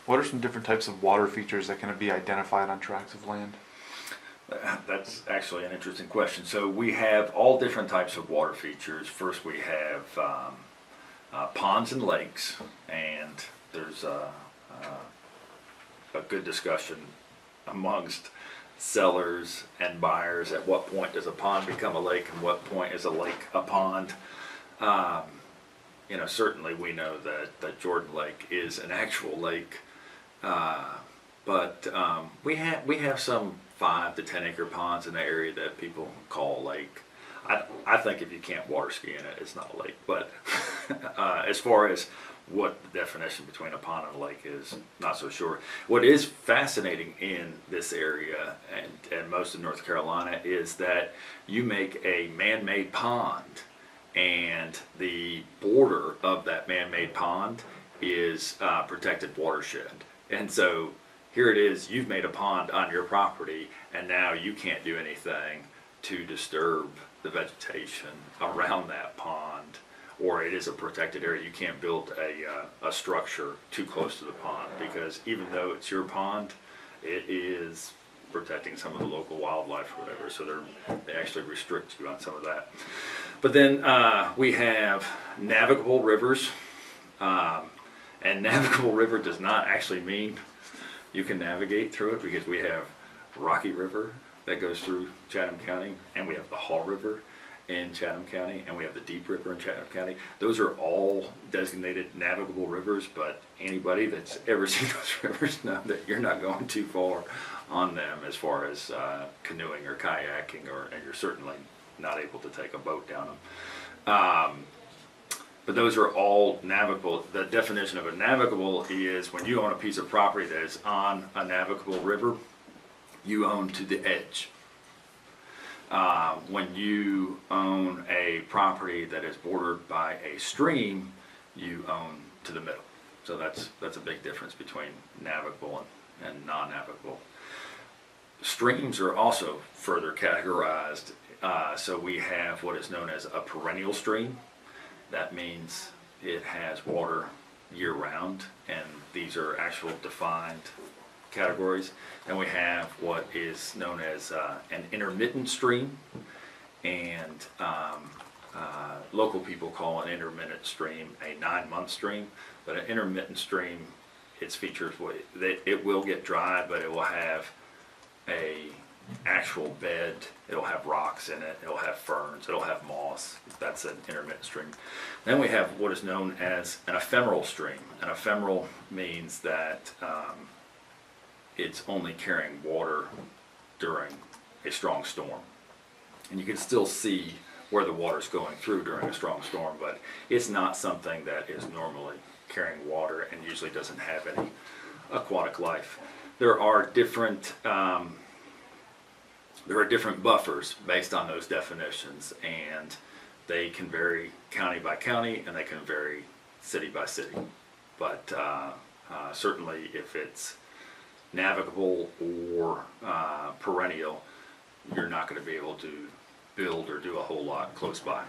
What are some different types of water features that can be identified on tracts of land? That's actually an interesting question. So we have all different types of water features. First, we have ponds and lakes, and there's a good discussion amongst sellers and buyers at what point does a pond become a lake and what point is a lake a pond. Certainly we know that Jordan Lake is an actual lake, but we have some 5 to 10 acre ponds in the area that people call a lake. I think if you can't water ski in it, it's not a lake. But as far as what the definition between a pond and a lake is, not so sure. What is fascinating in this area and most of North Carolina is that you make a man-made pond, and the border of that man-made pond is protected watershed. And so here it is, you've made a pond on your property, and now you can't do anything to disturb the vegetation around that pond, or it is a protected area. You can't build a structure too close to the pond, because even though it's your pond, it is protecting some of the local wildlife or whatever, so they actually restrict you on some of that. But then we have navigable rivers, and navigable river does not actually mean you can navigate through it, because we have Rocky River that goes through Chatham County, and we have the Haw River in Chatham County, and we have the Deep River in Chatham County. Those are all designated navigable rivers, but anybody that's ever seen those rivers know that you're not going too far on them as far as canoeing or kayaking, and you're certainly not able to take a boat down them. But those are all navigable. The definition of a navigable is when you own a piece of property that is on a navigable river, you own to the edge. When you own a property that is bordered by a stream, you own to the middle. So that's a big difference between navigable and non-navigable. Streams are also further categorized. So we have what is known as a perennial stream. That means it has water year-round, and these are actual defined categories. Then we have what is known as an intermittent stream, and local people call an intermittent stream a 9-month stream. But an intermittent stream, its features, it will get dry, but it will have a actual bed. It'll have rocks in it, it'll have ferns, it'll have moss. That's an intermittent stream. Then we have what is known as an ephemeral stream. An ephemeral means that it's only carrying water during a strong storm, and you can still see where the water's going through during a strong storm, but it's not something that is normally carrying water and usually doesn't have any aquatic life. There are different buffers based on those definitions, and they can vary county by county, and they can vary city by city. But certainly if it's navigable or perennial, you're not going to be able to build or do a whole lot close by.